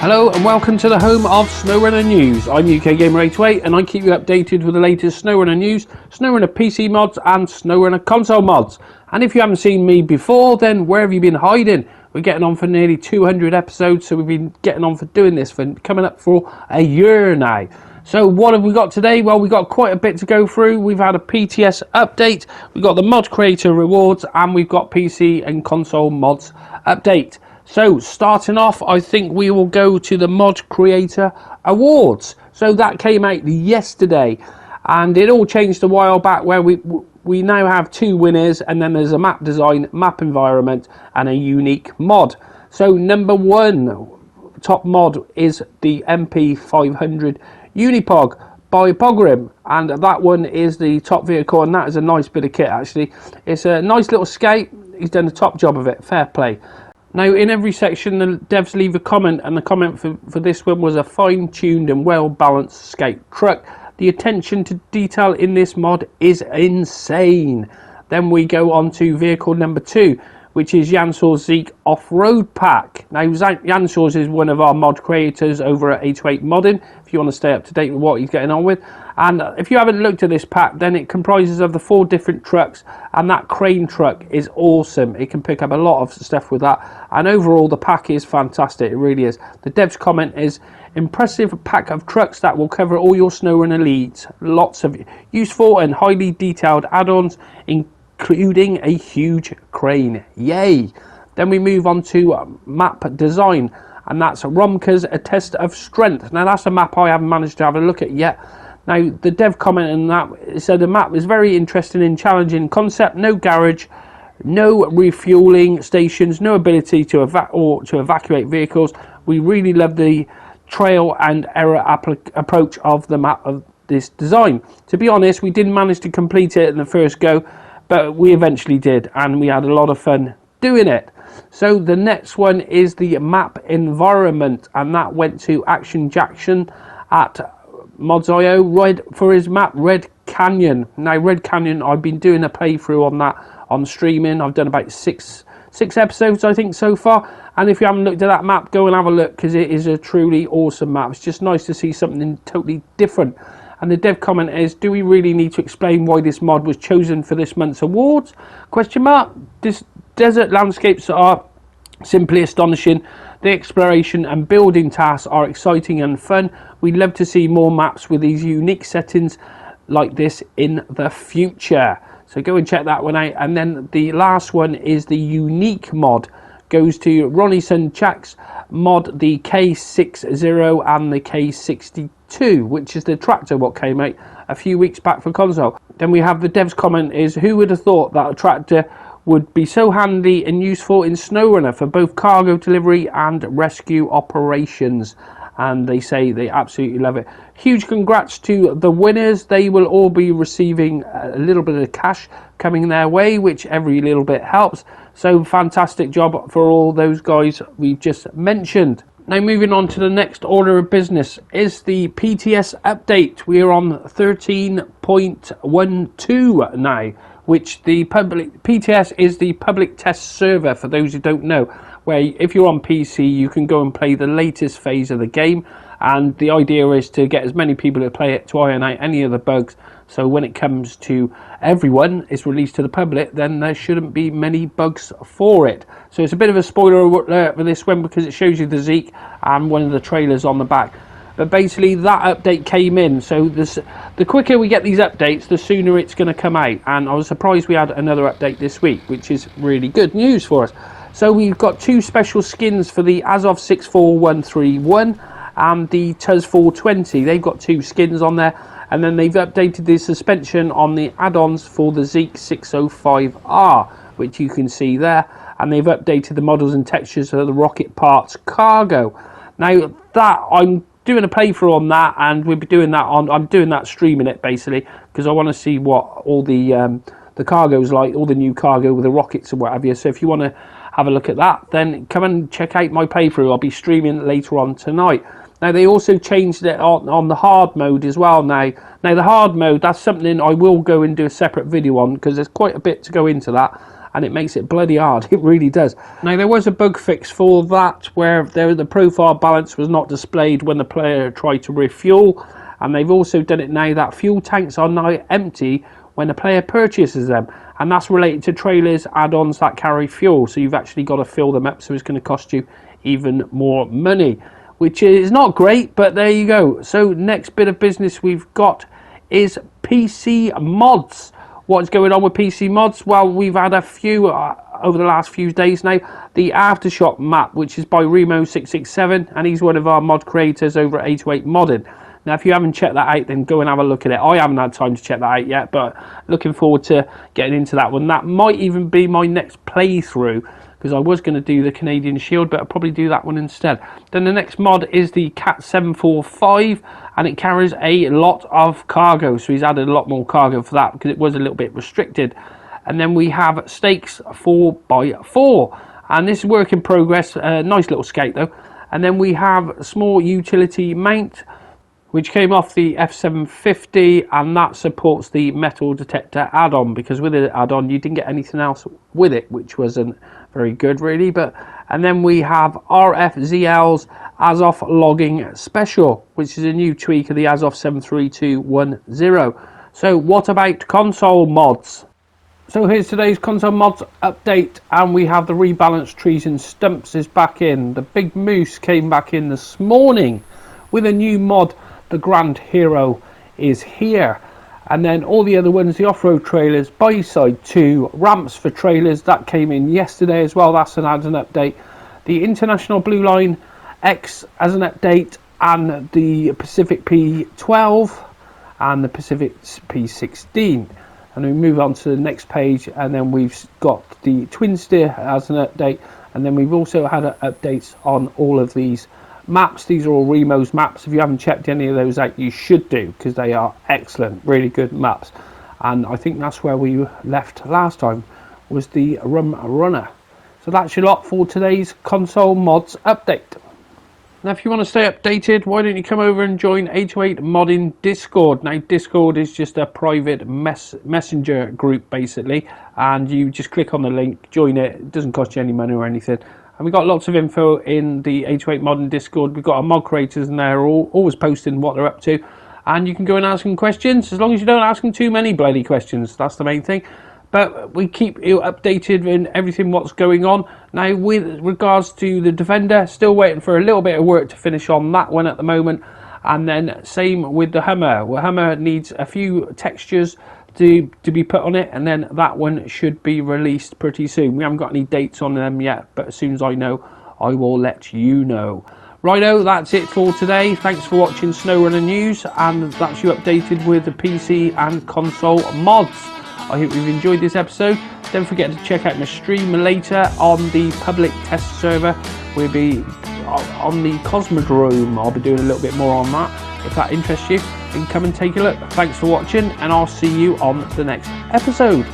Hello and welcome to the home of Snowrunner News. I'm UK Gamer 828 and I keep you updated with the latest Snowrunner news, Snowrunner PC mods and Snowrunner console mods. And if you haven't seen me before, then where have you been hiding? We're getting on for nearly 200 episodes, so we've been getting on for doing this for coming up for a year now. So what have we got today? Well, we've got quite a bit to go through. We've had a P.T.S update, we've got the mod creator rewards, and we've got PC and console mods update. So starting off, I think we will go to the mod creator awards. So that came out yesterday, and it all changed a while back where we now have two winners, and then there's a map design, map environment, and a unique mod. So number one top mod is the MP500 Unipog by Pogrim, and that one is the top vehicle, and that is a nice bit of kit actually. It's a nice little skate. He's done a top job of it, fair play. Now, in every section, the devs leave a comment, and the comment for this one was a fine-tuned and well-balanced skate truck. The attention to detail in this mod is insane. Then we go on to vehicle number two, which is Jansor's Zeke Off-Road Pack. Now, Jansor's is one of our mod creators over at 828 Modding, if you want to stay up to date with what he's getting on with. And if you haven't looked at this pack, then it comprises of the 4 different trucks, and that crane truck is awesome. It can pick up a lot of stuff with that, and overall the pack is fantastic. It really is. The dev's comment is, impressive pack of trucks that will cover all your Snowrunner needs. Lots of useful and highly detailed add-ons, including a huge crane. Yay! Then we move on to map design, and that's Romka's A Test of Strength. Now that's a map I haven't managed to have a look at yet. Now the dev comment on that said the map is very interesting and challenging concept. No garage, no refueling stations, no ability to evacuate vehicles. We really love the trial and error approach of the map of this design. To be honest, we didn't manage to complete it in the first go, but we eventually did, and we had a lot of fun doing it. So the next one is the map environment, and that went to Action Jackson at Mods.io for his map Red Canyon. Now Red Canyon, I've been doing a playthrough on that on streaming. I've done about six episodes I think so far, and if you haven't looked at that map, go and have a look, because it is a truly awesome map. It's just nice to see something totally different. And the dev comment is, do we really need to explain why this mod was chosen for this month's awards? Question mark. This desert landscapes are simply astonishing. The exploration and building tasks are exciting and fun. We'd love to see more maps with these unique settings like this in the future. So go and check that one out. And then the last one is the unique mod. Goes to Ronnie Sunchak's mod, the K60 and the K62, which is the tractor what came out a few weeks back for console. Then we have the dev's comment is, who would have thought that a tractor would be so handy and useful in Snowrunner for both cargo delivery and rescue operations. And they say they absolutely love it. Huge congrats to the winners. They will all be receiving a little bit of cash coming their way, which every little bit helps. So fantastic job for all those guys we've just mentioned. Now moving on to the next order of business is the P.T.S update. We are on 13.12 now, which the public P.T.S is the public test server, for those who don't know, where if you're on PC you can go and play the latest phase of the game, and the idea is to get as many people to play it to iron out any of the bugs, so when it comes to everyone, it's released to the public, then there shouldn't be many bugs for it. So it's a bit of a spoiler alert for this one, because it shows you the Zeke and one of the trailers on the back. But basically that update came in, so the quicker we get these updates, the sooner it's going to come out. And I was surprised we had another update this week, which is really good news for us. So we've got 2 special skins for the Azov 64131 and the Tuz 420. They've got 2 skins on there, and then they've updated the suspension on the add-ons for the Zeke 605R, which you can see there, and they've updated the models and textures of the rocket parts cargo. Now that I'm doing a playthrough on that, and we'll be doing that on, I'm doing that streaming it basically, because I want to see what all the cargo's like, all the new cargo with the rockets and what have you. So if you want to have a look at that, then come and check out my playthrough. I'll be streaming later on tonight. Now they also changed it on the hard mode as well now. Now the hard mode, that's something I will go and do a separate video on, because there's quite a bit to go into that. and it makes it bloody hard. It really does. Now, there was a bug fix for that where the profile balance was not displayed when the player tried to refuel, and they've also done it now that fuel tanks are now empty when the player purchases them, and that's related to trailers, add-ons that carry fuel, so you've actually got to fill them up, so it's going to cost you even more money, which is not great, but there you go. So next bit of business we've got is PC mods. What's going on with PC mods? Well, we've had a few over the last few days now. The Aftershock map, which is by Remo667, and he's one of our mod creators over at 808 Modding. Now, if you haven't checked that out, then go and have a look at it. I haven't had time to check that out yet, but looking forward to getting into that one. That might even be my next playthrough, because I was going to do the Canadian Shield, but I'll probably do that one instead. Then the next mod is the Cat 745, and it carries a lot of cargo, so he's added a lot more cargo for that, because it was a little bit restricted. And then we have Stakes 4x4, and this is work in progress. Nice little skate though. And then we have a small utility mount, which came off the F750, and that supports the metal detector add-on, because with the add-on you didn't get anything else with it, which wasn't very good really. And then we have RFZL's Azov logging special, which is a new tweak of the Azov 73210. So what about console mods? So here's today's console mods update, and we have the Rebalance Trees and Stumps is back in. The Big Moose came back in this morning with a new mod. The Grand Hero is here, and then all the other ones, the off-road trailers, Byside 2, ramps for trailers, that came in yesterday as well. That's an update. The International Blue Line X as an update, and the Pacific P12 and the Pacific P16. And we move on to the next page, and then we've got the Twin Steer as an update, and then we've also had updates on all of these maps. These are all Remo's maps. If you haven't checked any of those out, you should do, because they are excellent, really good maps. And I think that's where we left last time, was the Rum Runner. So that's your lot for today's console mods update. Now, if you want to stay updated, why don't you come over and join 808 Modding Discord. Now, Discord is just a private messenger group basically, and you just click on the link, join it. It doesn't cost you any money or anything. And we've got lots of info in the 808 Modding Discord. We've got our mod creators, and they're always posting what they're up to. And you can go and ask them questions, as long as you don't ask them too many bloody questions. That's the main thing. But we keep you updated in everything what's going on. Now, with regards to the Defender, still waiting for a little bit of work to finish on that one at the moment. And then same with the Hummer. Well, Hummer needs a few textures to be put on it, and then that one should be released pretty soon. We haven't got any dates on them yet, but as soon as I know, I will let you know. Righto, that's it for today. Thanks for watching Snowrunner News, and that's you updated with the PC and console mods. I hope you've enjoyed this episode. Don't forget to check out my stream later on the public test server. We'll be on the Cosmodrome. I'll be doing a little bit more on that. If that interests you, then come and take a look. Thanks for watching, and I'll see you on the next episode.